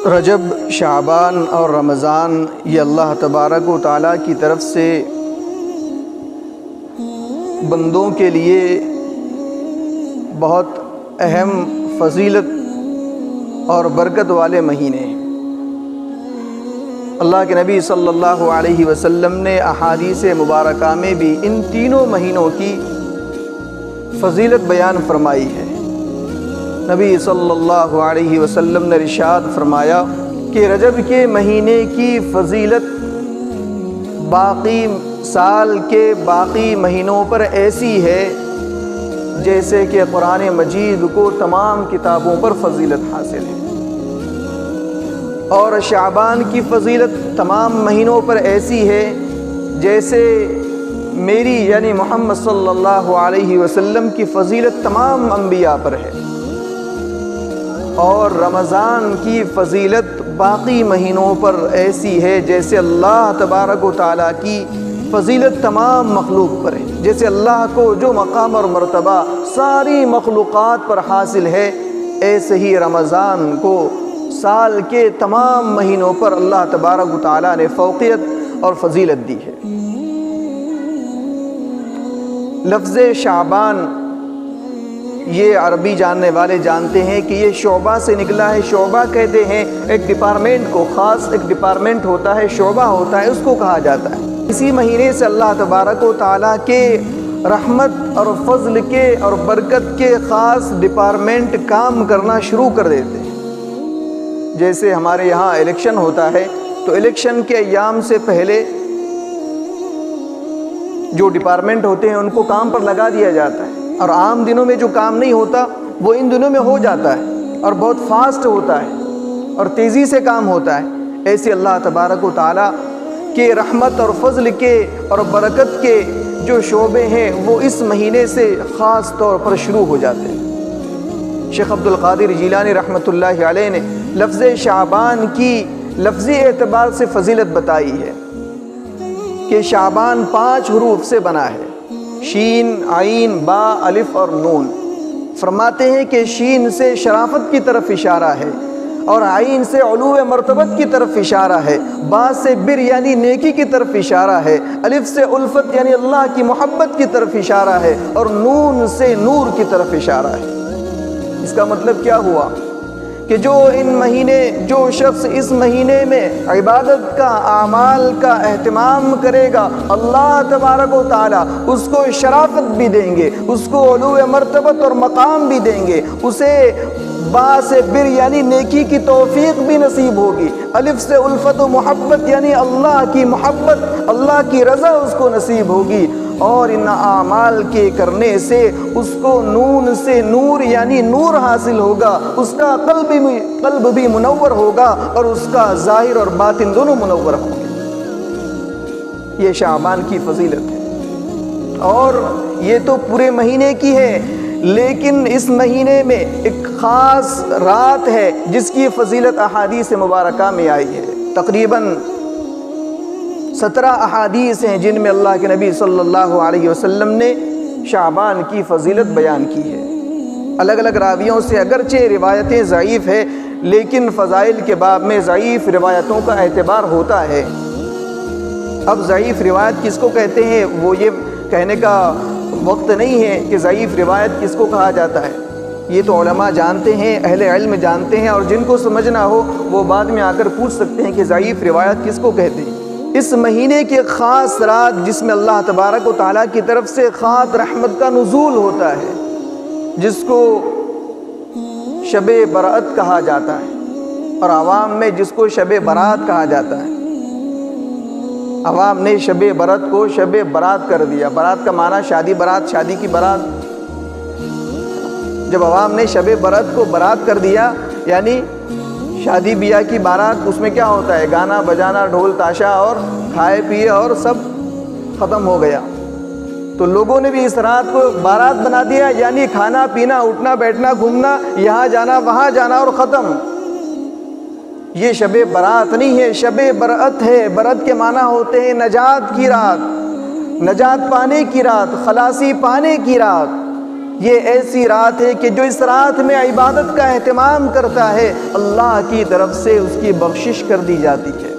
رجب، شعبان اور رمضان یہ اللہ تبارک و تعالیٰ کی طرف سے بندوں کے لیے بہت اہم فضیلت اور برکت والے مہینے ہیں۔ اللہ کے نبی صلی اللہ علیہ وسلم نے احادیث مبارکہ میں بھی ان تینوں مہینوں کی فضیلت بیان فرمائی ہے۔ نبی صلی اللہ علیہ وسلم نے ارشاد فرمایا کہ رجب کے مہینے کی فضیلت باقی سال کے باقی مہینوں پر ایسی ہے جیسے کہ قرآن مجید کو تمام کتابوں پر فضیلت حاصل ہے، اور شعبان کی فضیلت تمام مہینوں پر ایسی ہے جیسے میری یعنی محمد صلی اللہ علیہ وسلم کی فضیلت تمام انبیاء پر ہے، اور رمضان کی فضیلت باقی مہینوں پر ایسی ہے جیسے اللہ تبارک و تعالیٰ کی فضیلت تمام مخلوق پر ہے۔ جیسے اللہ کو جو مقام اور مرتبہ ساری مخلوقات پر حاصل ہے، ایسے ہی رمضان کو سال کے تمام مہینوں پر اللہ تبارک و تعالیٰ نے فوقیت اور فضیلت دی ہے۔ لفظ شعبان یہ عربی جاننے والے جانتے ہیں کہ یہ شعبہ سے نکلا ہے۔ شعبہ کہتے ہیں ایک ڈپارٹمنٹ کو، خاص ایک ڈپارٹمنٹ ہوتا ہے، شعبہ ہوتا ہے، اس کو کہا جاتا ہے۔ اسی مہینے سے اللہ تبارک و تعالیٰ کے رحمت اور فضل کے اور برکت کے خاص ڈپارٹمنٹ کام کرنا شروع کر دیتے ہیں۔ جیسے ہمارے یہاں الیکشن ہوتا ہے تو الیکشن کے ایام سے پہلے جو ڈپارٹمنٹ ہوتے ہیں ان کو کام پر لگا دیا جاتا ہے، اور عام دنوں میں جو کام نہیں ہوتا وہ ان دنوں میں ہو جاتا ہے اور بہت فاسٹ ہوتا ہے اور تیزی سے کام ہوتا ہے۔ ایسے اللہ تبارک و تعالیٰ کے رحمت اور فضل کے اور برکت کے جو شعبے ہیں وہ اس مہینے سے خاص طور پر شروع ہو جاتے ہیں۔ شیخ عبد القادر جیلانی رحمۃ اللہ علیہ نے لفظ شعبان کی لفظی اعتبار سے فضیلت بتائی ہے کہ شعبان 5 حروف سے بنا ہے، شین، عین، با، الف اور نون۔ فرماتے ہیں کہ شین سے شرافت کی طرف اشارہ ہے، اور عین سے علو مرتبت کی طرف اشارہ ہے، با سے بر یعنی نیکی کی طرف اشارہ ہے، الف سے الفت یعنی اللہ کی محبت کی طرف اشارہ ہے، اور نون سے نور کی طرف اشارہ ہے۔ اس کا مطلب کیا ہوا کہ جو شخص اس مہینے میں عبادت کا، اعمال کا اہتمام کرے گا، اللہ تبارک و تعالیٰ اس کو شرافت بھی دیں گے، اس کو علو مرتبت اور مقام بھی دیں گے، اسے با سے بر یعنی نیکی کی توفیق بھی نصیب ہوگی، الف سے الفت و محبت یعنی اللہ کی محبت، اللہ کی رضا اس کو نصیب ہوگی، اور ان اعمال کے کرنے سے اس کو نون سے نور یعنی نور حاصل ہوگا، اس کا قلب بھی منور ہوگا، اور اس کا ظاہر اور باطن دونوں منور ہوں گے۔ یہ شعبان کی فضیلت ہے، اور یہ تو پورے مہینے کی ہے، لیکن اس مہینے میں ایک خاص رات ہے جس کی فضیلت احادیث مبارکہ میں آئی ہے۔ تقریباً 17 احادیث ہیں جن میں اللہ کے نبی صلی اللہ علیہ وسلم نے شعبان کی فضیلت بیان کی ہے۔ الگ الگ راویوں سے اگرچہ روایتیں ضعیف ہیں، لیکن فضائل کے باب میں ضعیف روایتوں کا اعتبار ہوتا ہے۔ اب ضعیف روایت کس کو کہتے ہیں وہ یہ کہنے کا وقت نہیں ہے کہ ضعیف روایت کس کو کہا جاتا ہے، یہ تو علماء جانتے ہیں، اہل علم جانتے ہیں، اور جن کو سمجھنا ہو وہ بعد میں آ کر پوچھ سکتے ہیں کہ ضعیف روایت کس کو کہتے ہیں۔ اس مہینے کی خاص رات جس میں اللہ تبارک و تعالیٰ کی طرف سے خاص رحمت کا نزول ہوتا ہے، جس کو شب برأت کہا جاتا ہے، اور عوام میں جس کو شب برات کہا جاتا ہے۔ عوام نے شب برات کو شب برات کر دیا۔ برات کا معنی شادی برات، شادی کی برات۔ جب عوام نے شب برات کو برات کر دیا یعنی شادی بیاہ کی بارات، اس میں کیا ہوتا ہے؟ گانا بجانا، ڈھول تاشا، اور کھائے پیے اور سب ختم ہو گیا۔ تو لوگوں نے بھی اس رات کو بارات بنا دیا، یعنی کھانا پینا، اٹھنا بیٹھنا، گھومنا، یہاں جانا وہاں جانا اور ختم۔ یہ شب برات نہیں ہے، شب برأت ہے۔ برأت کے معنی ہوتے ہیں نجات کی رات، نجات پانے کی رات، خلاصی پانے کی رات۔ یہ ایسی رات ہے کہ جو اس رات میں عبادت کا اہتمام کرتا ہے اللہ کی طرف سے اس کی بخشش کر دی جاتی ہے۔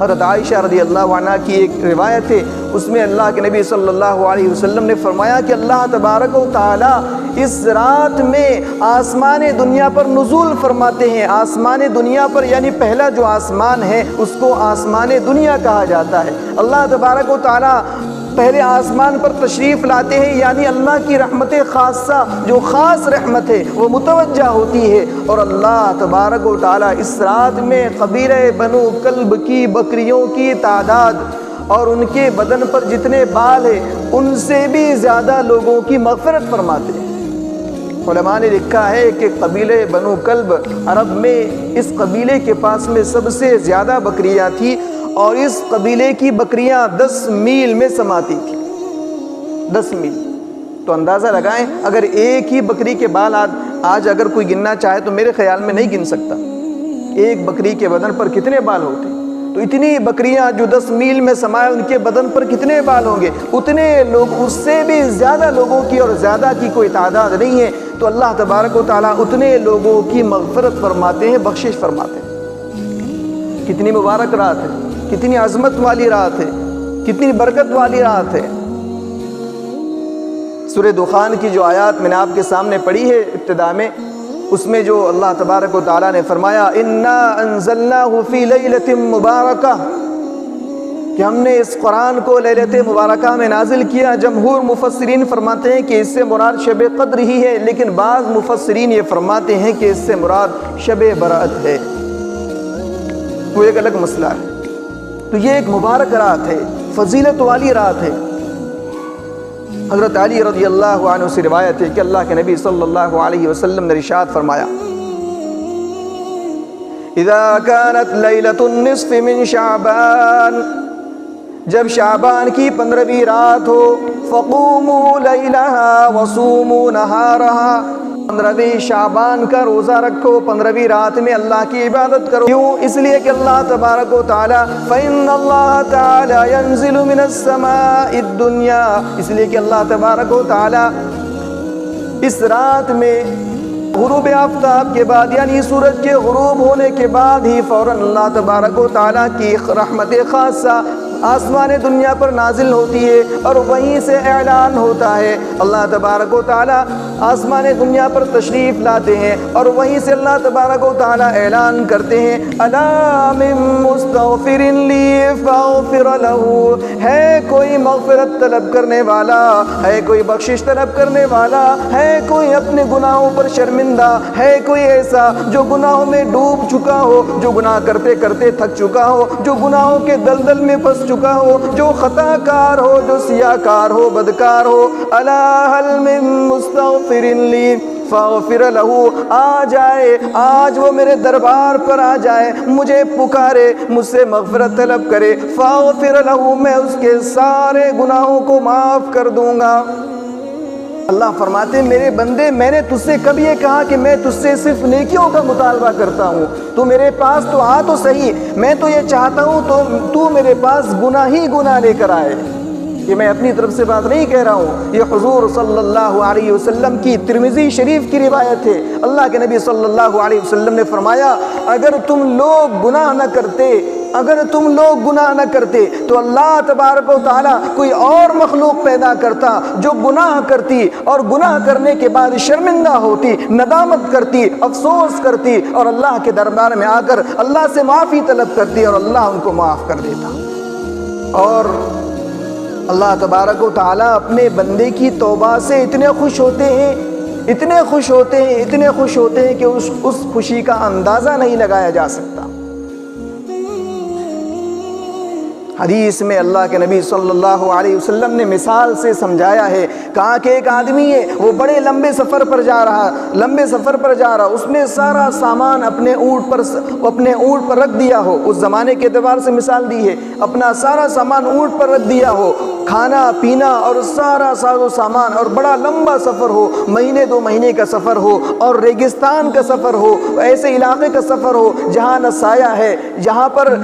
حضرت عائشہ رضی اللہ عنہ کی ایک روایت ہے، اس میں اللہ کے نبی صلی اللہ علیہ وسلم نے فرمایا کہ اللہ تبارک و تعالی اس رات میں آسمان دنیا پر نزول فرماتے ہیں۔ آسمان دنیا پر یعنی پہلا جو آسمان ہے اس کو آسمان دنیا کہا جاتا ہے۔ اللہ تبارک و تعالی پہلے آسمان پر تشریف لاتے ہیں، یعنی اللہ کی رحمت خاصہ جو خاص رحمت ہے وہ متوجہ ہوتی ہے، اور اللہ تبارک و تعالی اس رات میں قبیلہ بنو کلب کی بکریوں کی تعداد اور ان کے بدن پر جتنے بال ہیں ان سے بھی زیادہ لوگوں کی مغفرت فرماتے ہیں۔ علماء نے لکھا ہے کہ قبیلہ بنو کلب عرب میں اس قبیلے کے پاس میں سب سے زیادہ بکریاں تھیں، اور اس قبیلے کی بکریاں 10 میل میں سماتی تھیں۔ 10 میل تو اندازہ لگائیں، اگر ایک ہی بکری کے بال آج اگر کوئی گننا چاہے تو میرے خیال میں نہیں گن سکتا ایک بکری کے بدن پر کتنے بال ہوتے۔ تو اتنی بکریاں جو 10 میل میں سمائے ان کے بدن پر کتنے بال ہوں گے، اتنے لوگ، اس سے بھی زیادہ لوگوں کی اور زیادہ کی کوئی تعداد نہیں ہے۔ تو اللہ تبارک و تعالیٰ اتنے لوگوں کی مغفرت فرماتے ہیں، بخشش فرماتے ہیں۔ کتنی مبارک رات ہے، کتنی عظمت والی رات ہے، کتنی برکت والی رات ہے۔ سورہ دخان کی جو آیات میں نے آپ کے سامنے پڑھی ہے ابتدا میں، اس میں جو اللہ تبارک و تعالیٰ نے فرمایا اِنَّا أَنزَلْنَاهُ فِي لَيْلَةٍ مُبَارَكَةٍ کہ ہم نے اس قرآن کو لیلت مبارکہ میں نازل کیا۔ جمہور مفسرین فرماتے ہیں کہ اس سے مراد شب قدر ہی ہے، لیکن بعض مفسرین یہ فرماتے ہیں کہ اس سے مراد شب برأت ہے، وہ ایک الگ مسئلہ ہے۔ تو یہ ایک مبارک رات ہے، فضیلت والی رات ہے۔ حضرت علی رضی اللہ عنہ سے روایت ہے کہ اللہ کے نبی صلی اللہ علیہ وسلم نے ارشاد فرمایا اذا كانت ليلة النصف من شعبان، جب شعبان کی 15ویں رات ہو، فقوموا لیلها وصوموا نہارها، 15ویں شعبان کا روزہ رکھو، 15ویں رات میں اللہ کی عبادت کرو۔ کیوں؟ اس لیے کہ اللہ تبارک و تعالی فإن اللہ تعالی ينزل من السماء الدنیا، اس لیے کہ اللہ تبارک و تعالی اس رات میں غروب آفتاب کے بعد یعنی سورج کے غروب ہونے کے بعد ہی فوراً اللہ تبارک و تعالیٰ کی رحمت خاصہ آسمان دنیا پر نازل ہوتی ہے، اور وہیں سے اعلان ہوتا ہے۔ اللہ تبارک و تعالیٰ آسمان دنیا پر تشریف لاتے ہیں اور وہیں سے اللہ تبارک و تعالیٰ اعلان کرتے ہیں الا من مستغفر لی فاغفر لہ، ہے کوئی مغفرت طلب کرنے والا، ہے کوئی بخشش طلب کرنے والا، ہے کوئی اپنے گناہوں پر شرمندہ، ہے کوئی ایسا جو گناہوں میں ڈوب چکا ہو، جو گناہ کرتے کرتے تھک چکا ہو، جو گناہوں کے دلدل میں پھنس چکا ہو، جو خطا کار ہو، جو سیاہ کار ہو، بدکار ہو، الا هل من مستغفر لی فاغفر لہ، آ جائے، آج وہ میرے دربار پر آ جائے، مجھے پکارے، مجھ سے مغفرت طلب کرے، فاغفر لہ، میں اس کے سارے گناہوں کو معاف کر دوں گا۔ اللہ فرماتے ہیں میرے بندے، میں نے تجھ سے کب یہ کہا کہ میں تجھ سے صرف نیکیوں کا مطالبہ کرتا ہوں؟ تو میرے پاس تو آ تو صحیح، میں تو یہ چاہتا ہوں تو میرے پاس گناہ ہی گناہ لے کر آئے۔ یہ میں اپنی طرف سے بات نہیں کہہ رہا ہوں، یہ حضور صلی اللہ علیہ وسلم کی ترمذی شریف کی روایت ہے۔ اللہ کے نبی صلی اللہ علیہ وسلم نے فرمایا اگر تم لوگ گناہ نہ کرتے تو اللہ تبارک و تعالیٰ کوئی اور مخلوق پیدا کرتا جو گناہ کرتی اور گناہ کرنے کے بعد شرمندہ ہوتی، ندامت کرتی، افسوس کرتی، اور اللہ کے دربار میں آ کر اللہ سے معافی طلب کرتی اور اللہ ان کو معاف کر دیتا۔ اور اللہ تبارک و تعالیٰ اپنے بندے کی توبہ سے اتنے خوش ہوتے ہیں، اتنے خوش ہوتے ہیں کہ اس خوشی کا اندازہ نہیں لگایا جا سکتا۔ حدیث میں اللہ کے نبی صلی اللہ علیہ وسلم نے مثال سے سمجھایا ہے، کہا کہ ایک آدمی ہے، وہ بڑے لمبے سفر پر جا رہا، اس نے سارا سامان اپنے اونٹ پر رکھ دیا ہو، اس زمانے کے اعتبار سے مثال دی ہے، اپنا سارا سامان اونٹ پر رکھ دیا ہو، کھانا پینا اور سارا ساز و سامان، اور بڑا لمبا سفر ہو، مہینے 2 مہینے کا سفر ہو، اور ریگستان کا سفر ہو، ایسے علاقے کا سفر ہو جہاں نہ سایہ ہے، جہاں پر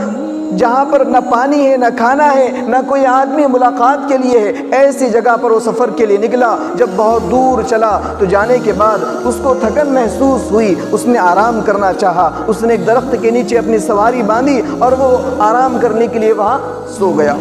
جہاں پر نہ پانی ہے، نہ کھانا ہے، نہ کوئی آدمی ملاقات کے لیے ہے، ایسی جگہ پر وہ سفر کے لیے نکلا۔ جب بہت دور چلا تو جانے کے بعد اس کو تھکن محسوس ہوئی، اس نے آرام کرنا چاہا، اس نے ایک درخت کے نیچے اپنی سواری باندھی اور وہ آرام کرنے کے لیے وہاں سو گیا۔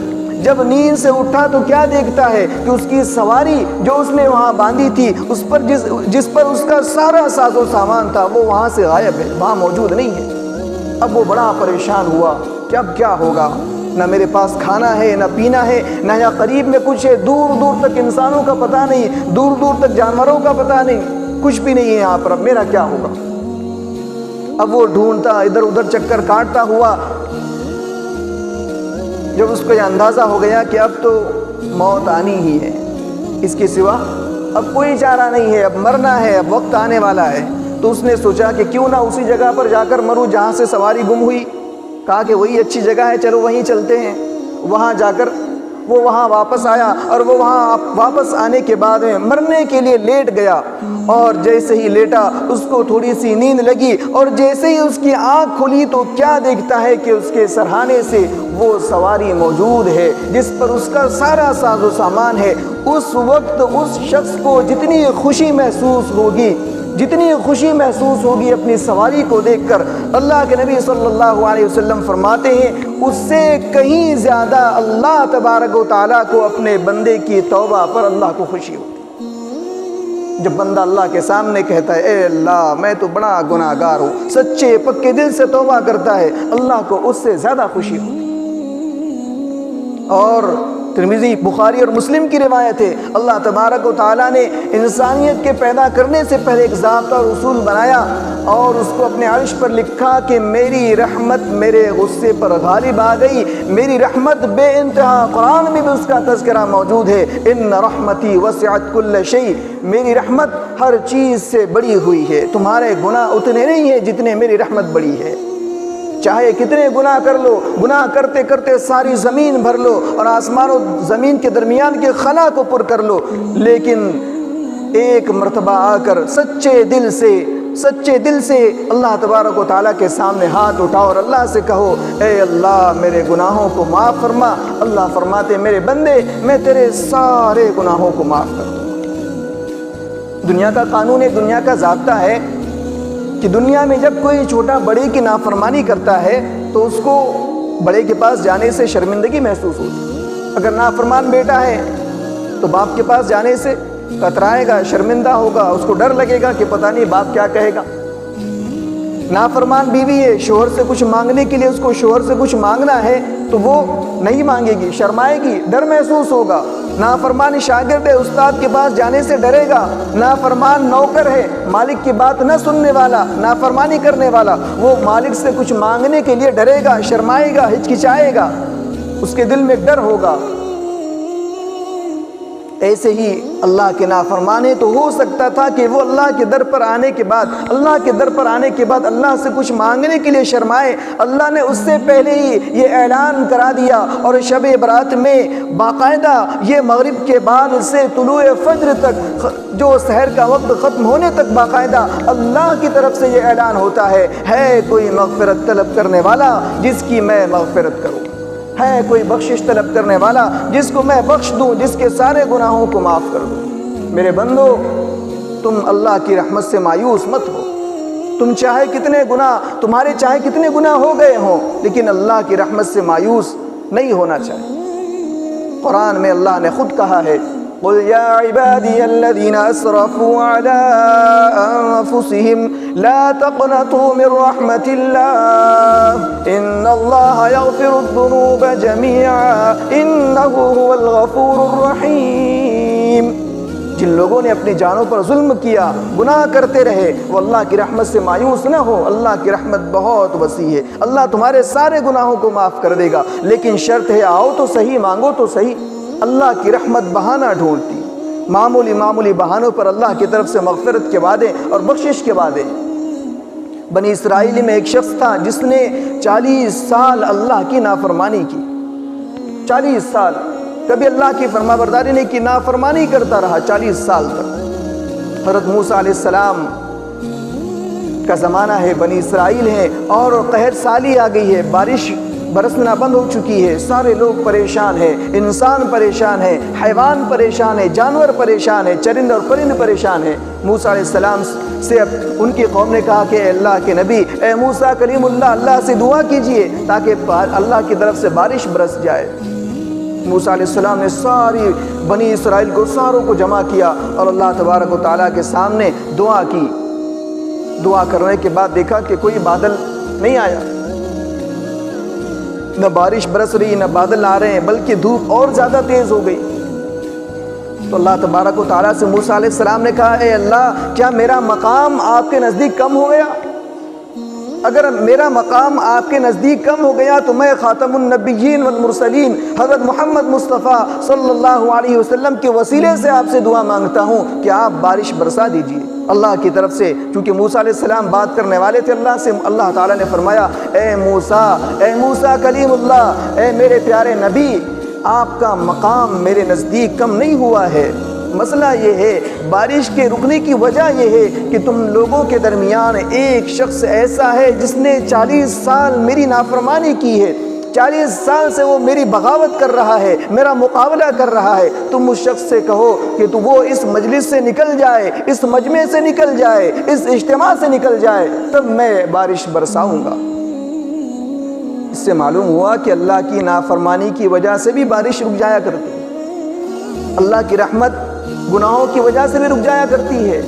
جب نیند سے اٹھا تو کیا دیکھتا ہے کہ اس کی سواری جو اس نے وہاں باندھی تھی، اس پر جس پر اس کا سارا ساز و سامان تھا، وہ وہاں سے غائب ہے، وہاں موجود نہیں ہے۔ اب وہ بڑا پریشان ہوا کہ اب کیا ہوگا، نہ میرے پاس کھانا ہے، نہ پینا ہے، نہ یہاں قریب میں کچھ ہے، دور دور تک انسانوں کا پتہ نہیں، دور دور تک جانوروں کا پتہ نہیں، کچھ بھی نہیں ہے یہاں پر، اب میرا کیا ہوگا۔ اب وہ ڈھونڈتا، ادھر ادھر چکر کاٹتا ہوا، جب اس کو یہ اندازہ ہو گیا کہ اب تو موت آنی ہی ہے، اس کے سوا اب کوئی چارہ نہیں ہے، اب مرنا ہے، اب وقت آنے والا ہے، تو اس نے سوچا کہ کیوں نہ اسی جگہ پر جا کر مروں جہاں سے سواری گم ہوئی۔ کہا کہ وہی اچھی جگہ ہے، چلو وہیں چلتے ہیں۔ وہاں جا کر وہ وہاں واپس آیا، اور وہ وہاں واپس آنے کے بعد میں مرنے کے لیے لیٹ گیا، اور جیسے ہی لیٹا اس کو تھوڑی سی نیند لگی، اور جیسے ہی اس کی آنکھ کھلی تو کیا دیکھتا ہے کہ اس کے سرہانے سے وہ سواری موجود ہے جس پر اس کا سارا ساز و سامان ہے۔ اس وقت اس شخص کو جتنی خوشی محسوس ہوگی، جتنی خوشی محسوس ہوگی اپنی سواری کو دیکھ کر، اللہ کے نبی صلی اللہ علیہ وسلم فرماتے ہیں اس سے کہیں زیادہ اللہ تبارک و تعالیٰ کو اپنے بندے کی توبہ پر اللہ کو خوشی ہوتی ہے۔ جب بندہ اللہ کے سامنے کہتا ہے اے اللہ میں تو بڑا گناہ گار ہوں، سچے پکے دل سے توبہ کرتا ہے، اللہ کو اس سے زیادہ خوشی ہوتی ہے۔ اور ترمذی، بخاری اور مسلم کی روایت ہے، اللہ تبارک و تعالیٰ نے انسانیت کے پیدا کرنے سے پہلے ایک ضابطہ اور اصول بنایا، اور اس کو اپنے عرش پر لکھا کہ میری رحمت میرے غصے پر غالب آ گئی، میری رحمت بے انتہا۔ قرآن میں بھی اس کا تذکرہ موجود ہے، ان رحمتی وسعت کل شیء، میری رحمت ہر چیز سے بڑی ہوئی ہے، تمہارے گناہ اتنے نہیں ہیں جتنے میری رحمت بڑی ہے۔ چاہے کتنے گناہ کر لو، گناہ کرتے کرتے ساری زمین بھر لو اور آسمان و زمین کے درمیان کے خلا کو پر کر لو، لیکن ایک مرتبہ آ کر سچے دل سے اللہ تبارک و تعالیٰ کے سامنے ہاتھ اٹھاؤ اور اللہ سے کہو اے اللہ میرے گناہوں کو معاف فرما۔ اللہ فرماتے میرے بندے میں تیرے سارے گناہوں کو معاف کر دوں۔ دنیا کا قانون ہے، دنیا کا ضابطہ ہے کہ دنیا میں جب کوئی چھوٹا بڑے کی نافرمانی کرتا ہے تو اس کو بڑے کے پاس جانے سے شرمندگی محسوس ہوتی ہے۔ اگر نافرمان بیٹا ہے تو باپ کے پاس جانے سے کترائے گا، شرمندہ ہوگا، اس کو ڈر لگے گا کہ پتہ نہیں باپ کیا کہے گا۔ نافرمان بیوی ہے، شوہر سے کچھ مانگنے کے لیے اس کو شوہر سے کچھ مانگنا ہے تو وہ نہیں مانگے گی، شرمائے گی، ڈر محسوس ہوگا۔ نافرمان شاگرد ہے، استاد کے پاس جانے سے ڈرے گا۔ نافرمان نوکر ہے، مالک کی بات نہ سننے والا، نافرمانی کرنے والا، وہ مالک سے کچھ مانگنے کے لیے ڈرے گا، شرمائے گا، ہچکچائے گا، اس کے دل میں ڈر ہوگا۔ ایسے ہی اللہ کے نافرمان ہے تو ہو سکتا تھا کہ وہ اللہ کے در پر آنے کے بعد اللہ سے کچھ مانگنے کے لیے شرمائے۔ اللہ نے اس سے پہلے ہی یہ اعلان کرا دیا، اور شب برات میں باقاعدہ یہ مغرب کے بعد سے طلوع فجر تک، جو سحر کا وقت ختم ہونے تک باقاعدہ اللہ کی طرف سے یہ اعلان ہوتا ہے کوئی مغفرت طلب کرنے والا جس کی میں مغفرت کروں، ہے کوئی بخشش طلب کرنے والا جس کو میں بخش دوں، جس کے سارے گناہوں کو معاف کر دوں۔ میرے بندو، تم اللہ کی رحمت سے مایوس مت ہو۔ تم تمہارے چاہے کتنے گناہ ہو گئے ہوں، لیکن اللہ کی رحمت سے مایوس نہیں ہونا چاہیے۔ قرآن میں اللہ نے خود کہا ہے قُلْ يَا عِبَادِيَ الَّذِينَ أَسْرَفُوا عَلَىٰ أَنفُسِهِمْ لَا تَقْنَطُوا مِنْ رَحْمَةِ اللَّهِ إِنَّ اللَّهَ يَغْفِرُ الذُّنُوبَ جَمِيعًا إِنَّهُ هُوَ الْغَفُورُ الرَّحِيمُ۔ جن لوگوں نے اپنی جانوں پر ظلم کیا، گناہ کرتے رہے، وہ اللہ کی رحمت سے مایوس نہ ہو۔ اللہ کی رحمت بہت وسیع ہے، اللہ تمہارے سارے گناہوں کو معاف کر دے گا، لیکن شرط ہے آؤ تو صحیح، مانگو تو صحیح۔ اللہ کی رحمت بہانہ ڈھونڈتی، معمولی بہانوں پر اللہ کی طرف سے مغفرت کے وعدے اور بخشش کے وعدے۔ بنی اسرائیل میں ایک شخص تھا جس نے 40 سال اللہ کی نافرمانی کی، 40 سال کبھی اللہ کی فرمانبرداری نہیں کی، نافرمانی کرتا رہا 40 سال تک۔ حضرت موسیٰ علیہ السلام کا زمانہ ہے، بنی اسرائیل ہے اور قحط سالی آ گئی ہے، بارش برسنا بند ہو چکی ہے، سارے لوگ پریشان ہیں، انسان پریشان ہے، حیوان پریشان ہے، جانور پریشان ہے، چرند اور پرند پریشان ہیں۔ موسیٰ علیہ السلام سے ان کی قوم نے کہا کہ اے اللہ کے نبی، اے موسیٰ کلیم اللہ، اللہ سے دعا کیجئے تاکہ اللہ کی طرف سے بارش برس جائے۔ موسیٰ علیہ السلام نے ساری بنی اسرائیل کو ساروں کو جمع کیا اور اللہ تبارک و تعالیٰ کے سامنے دعا کی۔ دعا کرنے کے بعد دیکھا کہ کوئی بادل نہیں آیا، نہ بارش برس رہی، نہ بادل آ رہے ہیں، بلکہ دھوپ اور زیادہ تیز ہو گئی۔ تو اللہ تبارک و تعالیٰ سے موسیٰ علیہ السلام نے کہا، اے اللہ، کیا میرا مقام آپ کے نزدیک کم ہو گیا؟ اگر میرا مقام آپ کے نزدیک کم ہو گیا تو میں خاتم النبیین والمرسلین حضرت محمد مصطفیٰ صلی اللہ علیہ وسلم کے وسیلے سے آپ سے دعا مانگتا ہوں کہ آپ بارش برسا دیجیے اللہ کی طرف سے۔ چونکہ موسیٰ علیہ السلام بات کرنے والے تھے اللہ سے، اللہ تعالیٰ نے فرمایا، اے موسیٰ کلیم اللہ، اے میرے پیارے نبی، آپ کا مقام میرے نزدیک کم نہیں ہوا ہے۔ مسئلہ یہ ہے، بارش کے رکنے کی وجہ یہ ہے کہ تم لوگوں کے درمیان ایک شخص ایسا ہے جس نے 40 سال میری نافرمانی کی ہے، 40 سال سے وہ میری بغاوت کر رہا ہے، میرا مقابلہ کر رہا ہے۔ تم اس شخص سے کہو کہ وہ اس مجلس سے نکل جائے، اس مجمع سے نکل جائے، اس اجتماع سے نکل جائے، تب میں بارش برساؤں گا۔ اس سے معلوم ہوا کہ اللہ کی نافرمانی کی وجہ سے بھی بارش رک جایا کرتی ہے، اللہ کی رحمت گناہوں کی وجہ سے بھی رک جایا کرتی ہے۔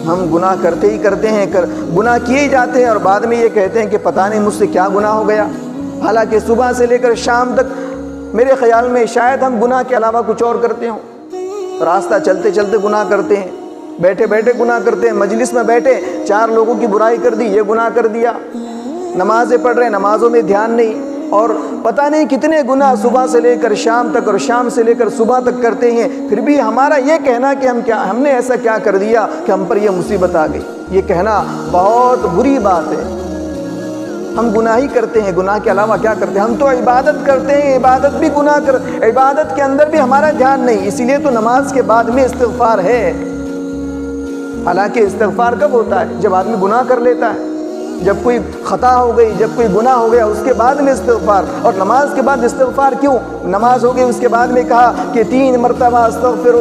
ہم گناہ کرتے ہی کرتے ہیں، گناہ کیے ہی جاتے ہیں اور بعد میں یہ کہتے ہیں کہ پتہ نہیں مجھ سے کیا گناہ ہو گیا، حالانکہ صبح سے لے کر شام تک میرے خیال میں شاید ہم گناہ کے علاوہ کچھ اور کرتے ہوں۔ راستہ چلتے چلتے گناہ کرتے ہیں، بیٹھے بیٹھے گناہ کرتے ہیں، مجلس میں بیٹھے 4 لوگوں کی برائی کر دی، یہ گناہ کر دیا، نمازیں پڑھ رہے ہیں، نمازوں میں دھیان نہیں، اور پتہ نہیں کتنے گناہ صبح سے لے کر شام تک اور شام سے لے کر صبح تک کرتے ہیں۔ پھر بھی ہمارا یہ کہنا کہ ہم نے ایسا کیا کر دیا کہ ہم پر یہ مصیبت آ گئی، یہ کہنا بہت بری بات ہے۔ ہم گناہ ہی کرتے ہیں، گناہ کے علاوہ کیا کرتے ہیں؟ ہم تو عبادت کرتے ہیں، عبادت بھی عبادت کے اندر بھی ہمارا دھیان نہیں، اسی لیے تو نماز کے بعد میں استغفار ہے۔ حالانکہ استغفار کب ہوتا ہے؟ جب آدمی گناہ کر لیتا ہے، جب کوئی خطا ہو گئی، جب کوئی گناہ ہو گیا، اس کے بعد میں استغفار۔ اور نماز کے بعد استغفار کیوں؟ نماز ہو گئی، اس کے بعد میں کہا کہ 3 مرتبہ استغفر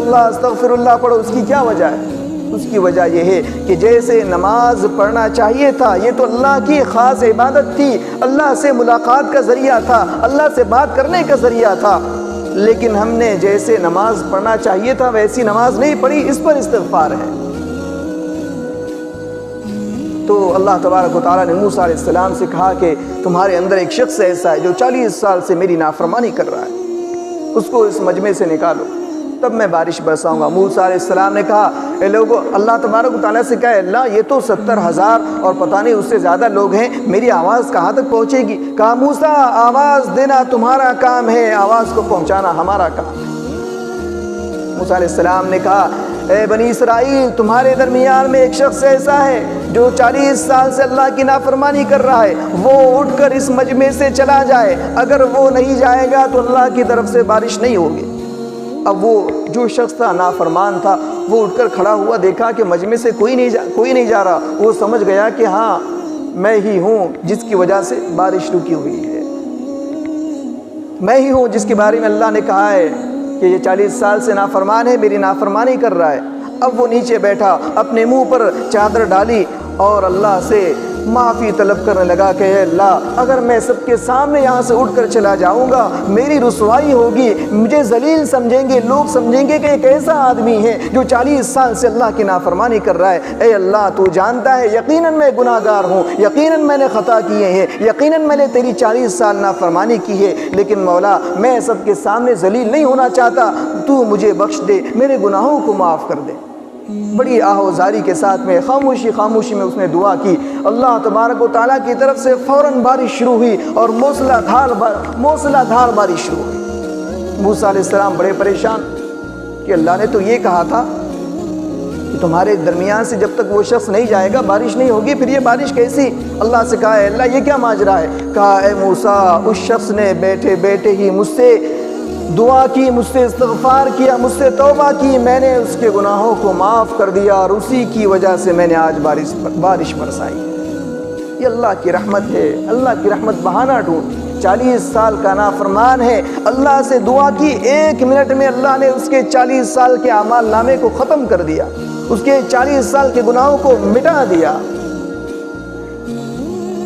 اللہ پڑھو، اس کی کیا وجہ ہے؟ اس کی وجہ یہ ہے کہ جیسے نماز پڑھنا چاہیے تھا، یہ تو اللہ کی خاص عبادت تھی، اللہ سے ملاقات کا ذریعہ تھا، اللہ سے بات کرنے کا ذریعہ تھا، لیکن ہم نے جیسے نماز پڑھنا چاہیے تھا ویسی نماز نہیں پڑھی، اس پر استغفار ہے۔ تو اللہ تبارک و تعالیٰ نے موسیٰ علیہ السلام سے کہا کہ تمہارے اندر ایک شخص ایسا ہے جو 40 سال سے میری نافرمانی کر رہا ہے، اس کو اس مجمع سے نکالو، تب میں بارش برساؤں گا۔ موسیٰ علیہ السلام نے کہا، اے لوگو، اللہ تبارک و تعالیٰ سے کہا، اللہ یہ تو 70,000 اور پتہ نہیں اس سے زیادہ لوگ ہیں، میری آواز کہاں تک پہنچے گی؟ کہا، موسیٰ آواز دینا تمہارا کام ہے، آواز کو پہنچانا ہمارا کام ہے۔ موسیٰ علیہ السلام نے کہا، اے بنی اسرائیل، تمہارے درمیان میں ایک شخص ایسا ہے جو 40 سال سے اللہ کی نافرمانی کر رہا ہے، وہ اٹھ کر اس مجمع سے چلا جائے، اگر وہ نہیں جائے گا تو اللہ کی طرف سے بارش نہیں ہوگی۔ اب وہ جو شخص تھا نافرمان تھا، وہ اٹھ کر کھڑا ہوا، دیکھا کہ مجمع سے کوئی نہیں جا رہا، وہ سمجھ گیا کہ ہاں میں ہی ہوں جس کی وجہ سے بارش رکی ہوئی ہے، میں ہی ہوں جس کے بارے میں اللہ نے کہا ہے کہ یہ 40 سال سے نافرمان ہے، میری نافرمانی کر رہا ہے۔ اب وہ نیچے بیٹھا، اپنے منہ پر چادر ڈالی اور اللہ سے معافی طلب کرنے لگا کہ اے اللہ، اگر میں سب کے سامنے یہاں سے اٹھ کر چلا جاؤں گا میری رسوائی ہوگی، مجھے ذلیل سمجھیں گے، لوگ سمجھیں گے کہ ایک ایسا آدمی ہے جو 40 سال سے اللہ کی نافرمانی کر رہا ہے۔ اے اللہ، تو جانتا ہے یقیناً میں گناہ گار ہوں، یقیناً میں نے خطا کیے ہیں، یقیناً میں نے تیری 40 سال نافرمانی کی ہے، لیکن مولا میں سب کے سامنے ذلیل نہیں ہونا چاہتا، تو مجھے بخش دے، میرے گناہوں کو معاف کر دے۔ بڑی آہوزاری کے ساتھ میں خاموشی میں اس نے دعا کی۔ اللہ تبارک و تعالیٰ کی طرف سے فوراً بارش شروع ہوئی اور موسلا دھار بارش شروع ہوئی۔ موسیٰ علیہ السلام بڑے پریشان کہ اللہ نے تو یہ کہا تھا کہ تمہارے درمیان سے جب تک وہ شخص نہیں جائے گا بارش نہیں ہوگی، پھر یہ بارش کیسی؟ اللہ سے کہا، اے اللہ یہ کیا ماجرا ہے؟ کہا، اے موسیٰ، اس شخص نے بیٹھے بیٹھے ہی مجھ سے دعا کی، مجھ سے استغفار کیا، مجھ سے توبہ کی، میں نے اس کے گناہوں کو معاف کر دیا اور اسی کی وجہ سے میں نے آج بارش برسائی۔ یہ اللہ کی رحمت ہے، اللہ کی رحمت بہانہ ڈھونڈ۔ 40 سال کا نافرمان ہے، اللہ سے دعا کی، 1 منٹ میں اللہ نے اس کے 40 سال کے اعمال نامے کو ختم کر دیا، اس کے 40 سال کے گناہوں کو مٹا دیا۔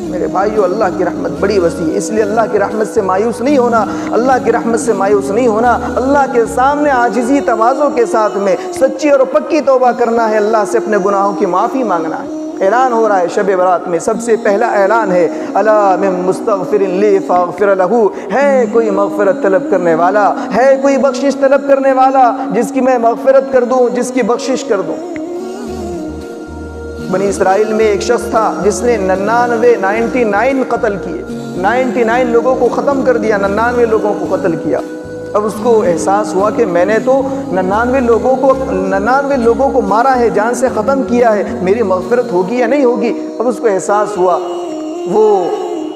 میرے بھائیو، اللہ کی رحمت بڑی وسیع ہے، اس لیے اللہ کی رحمت سے مایوس نہیں ہونا، اللہ کی رحمت سے مایوس نہیں ہونا، اللہ کے سامنے عاجزی تواضع کے ساتھ میں سچی اور پکی توبہ کرنا ہے، اللہ سے اپنے گناہوں کی معافی مانگنا ہے۔ اعلان ہو رہا ہے شب برات میں، سب سے پہلا اعلان ہے الا من مستغفر لی فاغفر لہ، ہے کوئی مغفرت طلب کرنے والا، ہے کوئی بخشش طلب کرنے والا جس کی میں مغفرت کر دوں، جس کی بخشش کر دوں۔ بنی اسرائیل میں ایک شخص تھا جس نے 99 قتل کیے، 99 لوگوں کو ختم کر دیا، 99 لوگوں کو قتل کیا۔ اب اس کو احساس ہوا کہ میں نے تو 99 لوگوں کو مارا ہے، جان سے ختم کیا ہے، میری مغفرت ہوگی یا نہیں ہوگی؟ اب اس کو احساس ہوا، وہ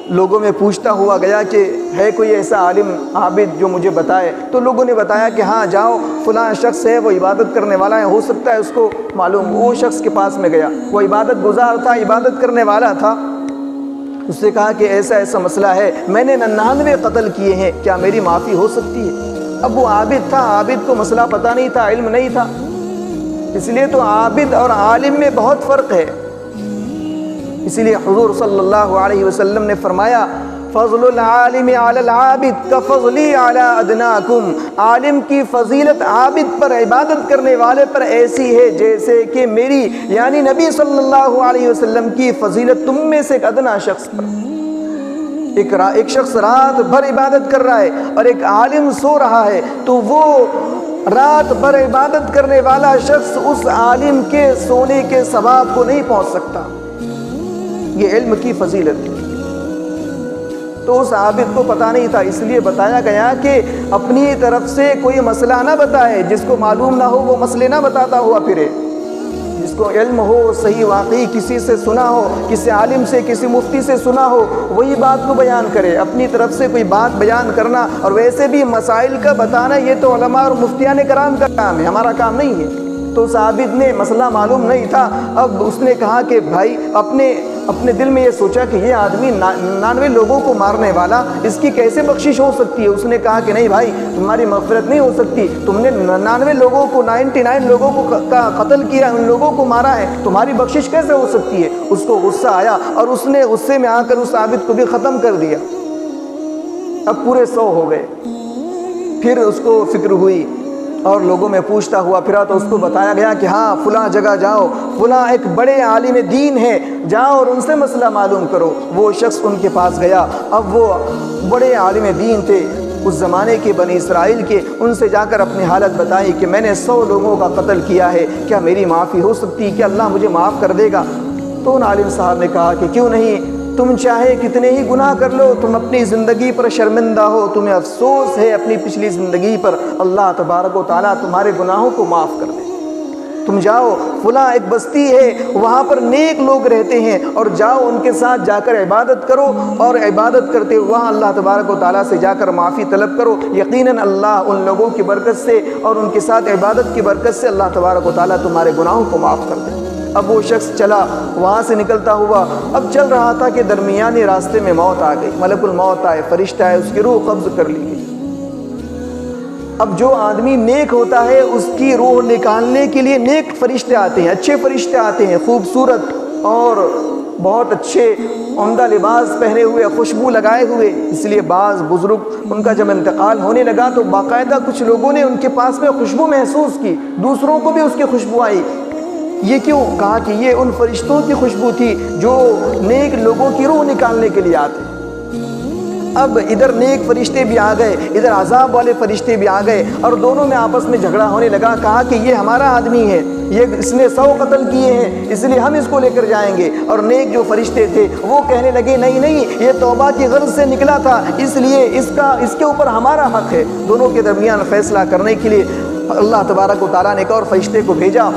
لوگوں میں پوچھتا ہوا گیا کہ ہے کوئی ایسا عالم عابد جو مجھے بتائے؟ تو لوگوں نے بتایا کہ ہاں جاؤ، فلاں شخص ہے، وہ عبادت کرنے والا ہے، ہو سکتا ہے اس کو معلوم۔ وہ شخص کے پاس میں گیا، وہ عبادت گزار تھا، عبادت کرنے والا تھا۔ اس سے کہا کہ ایسا ایسا مسئلہ ہے، میں نے 99 قتل کیے ہیں، کیا میری معافی ہو سکتی ہے؟ اب وہ عابد تھا، عابد کو مسئلہ پتہ نہیں تھا، علم نہیں تھا، اس لیے تو عابد اور عالم میں بہت فرق ہے۔ اسی لیے حضور صلی اللہ علیہ وسلم نے فرمایا فضل العالم علی العابد کفضلی علی ادناکم، عالم کی فضیلت عابد پر، عبادت کرنے والے پر ایسی ہے جیسے کہ میری یعنی نبی صلی اللہ علیہ وسلم کی فضیلت تم میں سے ایک ادنا شخص پر۔ ایک شخص رات بھر عبادت کر رہا ہے اور ایک عالم سو رہا ہے، تو وہ رات بھر عبادت کرنے والا شخص اس عالم کے سونے کے ثواب کو نہیں پہنچ سکتا۔ یہ علم کی فضیلت ہے۔ تو اس عابد کو پتہ نہیں تھا، اس لیے بتایا گیا کہ اپنی طرف سے کوئی مسئلہ نہ بتائے، جس کو معلوم نہ ہو وہ مسئلے نہ بتاتا ہوا پھرے، جس کو علم ہو صحیح واقعی کسی سے سنا ہو، کسی عالم سے، کسی مفتی سے سنا ہو، وہی بات کو بیان کرے۔ اپنی طرف سے کوئی بات بیان کرنا اور ویسے بھی مسائل کا بتانا یہ تو علماء اور مفتیان کرام کا کام ہے، ہمارا کام نہیں ہے۔ تو اس عابد نے مسئلہ معلوم نہیں تھا، اب اس نے کہا کہ بھائی اپنے دل میں یہ سوچا کہ یہ آدمی 99 لوگوں کو مارنے والا، اس کی کیسے بخشش ہو سکتی ہے؟ اس نے کہا کہ نہیں بھائی، تمہاری مغفرت نہیں ہو سکتی، تم نے 99 لوگوں کو 99 لوگوں کو قتل کیا، ان لوگوں کو مارا ہے، تمہاری بخشش کیسے ہو سکتی ہے؟ اس کو غصہ آیا اور اس نے غصے میں آ کر اس عابد کو بھی ختم کر دیا۔ اب پورے 100 ہو گئے۔ پھر اس کو فکر ہوئی اور لوگوں میں پوچھتا ہوا پھرا تو اس کو بتایا گیا کہ ہاں فلاں جگہ جاؤ، فلاں ایک بڑے عالم دین ہے، جاؤ اور ان سے مسئلہ معلوم کرو۔ وہ شخص ان کے پاس گیا، اب وہ بڑے عالم دین تھے اس زمانے کے، بنی اسرائیل کے، ان سے جا کر اپنی حالت بتائی کہ میں نے 100 لوگوں کا قتل کیا ہے، کیا میری معافی ہو سکتی ہے؟ کیا اللہ مجھے معاف کر دے گا؟ تو ان عالم صاحب نے کہا کہ کیوں نہیں، تم چاہے کتنے ہی گناہ کر لو، تم اپنی زندگی پر شرمندہ ہو، تمہیں افسوس ہے اپنی پچھلی زندگی پر، اللہ تبارک و تعالیٰ تمہارے گناہوں کو معاف کر دے۔ تم جاؤ، فلاں ایک بستی ہے، وہاں پر نیک لوگ رہتے ہیں، اور جاؤ ان کے ساتھ جا کر عبادت کرو، اور عبادت کرتے ہوئے وہاں اللہ تبارک و تعالیٰ سے جا کر معافی طلب کرو، یقیناً اللہ ان لوگوں کی برکت سے اور ان کے ساتھ عبادت کی برکت سے اللہ تبارک و تعالیٰ تمہارے گناہوں کو معاف کر دے۔ اب وہ شخص چلا، وہاں سے نکلتا ہوا، اب چل رہا تھا کہ درمیانی راستے میں موت آ گئی، ملک الموت آئے، فرشتہ آئے، اس کی روح قبض کر لی گئی۔ اب جو آدمی نیک ہوتا ہے اس کی روح نکالنے کے لیے نیک فرشتے آتے ہیں، اچھے فرشتے آتے ہیں، خوبصورت اور بہت اچھے عمدہ لباس پہنے ہوئے، خوشبو لگائے ہوئے۔ اس لیے بعض بزرگ ان کا جب انتقال ہونے لگا تو باقاعدہ کچھ لوگوں نے ان کے پاس میں خوشبو محسوس کی، دوسروں کو بھی اس کی خوشبو آئی۔ یہ کیوں؟ کہا کہ یہ ان فرشتوں کی خوشبو تھی جو نیک لوگوں کی روح نکالنے کے لیے آتے۔ اب ادھر نیک فرشتے بھی آ گئے، ادھر عذاب والے فرشتے بھی آ گئے، اور دونوں میں آپس میں جھگڑا ہونے لگا۔ کہا کہ یہ ہمارا آدمی ہے، اس نے 100 قتل کیے ہیں، اس لیے ہم اس کو لے کر جائیں گے۔ اور نیک جو فرشتے تھے وہ کہنے لگے نہیں نہیں، یہ توبہ کی غرض سے نکلا تھا، اس لیے اس کے اوپر ہمارا حق ہے۔ دونوں کے درمیان فیصلہ کرنے کے لیے اللہ تبارک و تعالیٰ نے ایک اور فرشتے کو بھیجا۔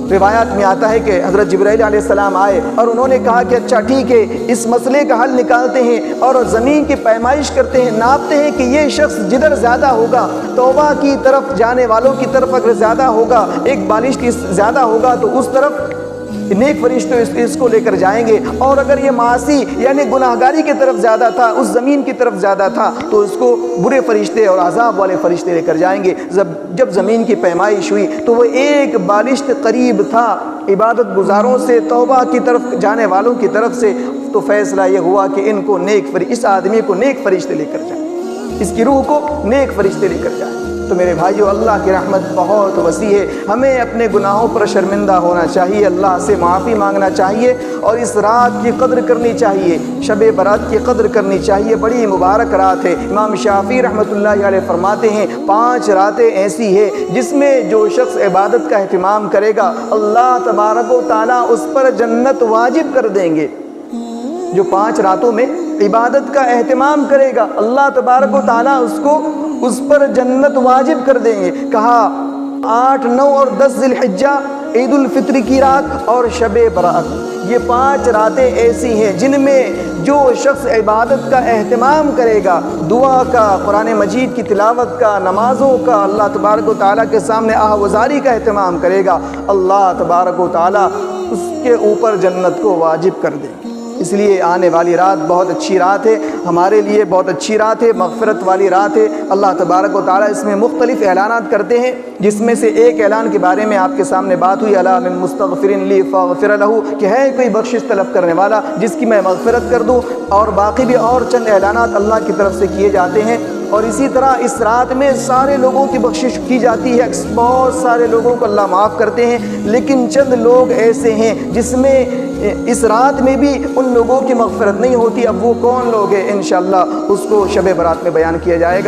روایات میں آتا ہے کہ حضرت جبرائیل علیہ السلام آئے اور انہوں نے کہا کہ اچھا ٹھیک ہے، اس مسئلے کا حل نکالتے ہیں اور زمین کی پیمائش کرتے ہیں، ناپتے ہیں کہ یہ شخص جدھر زیادہ ہوگا، توبہ کی طرف جانے والوں کی طرف اگر زیادہ ہوگا، ایک بالش کی زیادہ ہوگا تو اس طرف نیک فرشتے اس کو لے کر جائیں گے، اور اگر یہ معاصی یعنی گناہگاری کی طرف زیادہ تھا، اس زمین کی طرف زیادہ تھا، تو اس کو برے فرشتے اور عذاب والے فرشتے لے کر جائیں گے۔ جب زمین کی پیمائش ہوئی تو وہ ایک بالشت قریب تھا عبادت گزاروں سے، توبہ کی طرف جانے والوں کی طرف سے، تو فیصلہ یہ ہوا کہ ان کو اس آدمی کو نیک فرشتے لے کر جائیں، اس کی روح کو نیک فرشتے لے کر جائیں۔ تو میرے بھائیو، اللہ کی رحمت بہت وسیع ہے، ہمیں اپنے گناہوں پر شرمندہ ہونا چاہیے، اللہ سے معافی مانگنا چاہیے، اور اس رات کی قدر کرنی چاہیے، شب برات کی قدر کرنی چاہیے۔ بڑی مبارک رات ہے۔ امام شافعی رحمۃ اللہ علیہ فرماتے ہیں 5 راتیں ایسی ہیں جس میں جو شخص عبادت کا اہتمام کرے گا، اللہ تبارک و تعالیٰ اس پر جنت واجب کر دیں گے۔ جو 5 راتوں میں عبادت کا اہتمام کرے گا، اللہ تبارک و تعالیٰ اس پر جنت واجب کر دیں گے۔ کہا 8، 9 اور 10 ذی الحجہ، عید الفطر کی رات اور شب برات، یہ 5 راتیں ایسی ہیں جن میں جو شخص عبادت کا اہتمام کرے گا، دعا کا، قرآن مجید کی تلاوت کا، نمازوں کا، اللہ تبارک و تعالیٰ کے سامنے آہوازاری کا اہتمام کرے گا، اللہ تبارک و تعالیٰ اس کے اوپر جنت کو واجب کر دیں گے۔ اس لیے آنے والی رات بہت اچھی رات ہے، ہمارے لیے بہت اچھی رات ہے، مغفرت والی رات ہے۔ اللہ تبارک و تعالیٰ اس میں مختلف اعلانات کرتے ہیں، جس میں سے ایک اعلان کے بارے میں آپ کے سامنے بات ہوئی، الا من مستغفر لی فاغفر لہ، کہ ہے کوئی بخشش طلب کرنے والا جس کی میں مغفرت کر دوں، اور باقی بھی اور چند اعلانات اللہ کی طرف سے کیے جاتے ہیں۔ اور اسی طرح اس رات میں سارے لوگوں کی بخشش کی جاتی ہے، بہت سارے لوگوں کو اللہ معاف کرتے ہیں، لیکن چند لوگ ایسے ہیں جس میں اس رات میں بھی ان لوگوں کی مغفرت نہیں ہوتی۔ اب وہ کون لوگ ہیں، انشاءاللہ اس کو شب برات میں بیان کیا جائے گا۔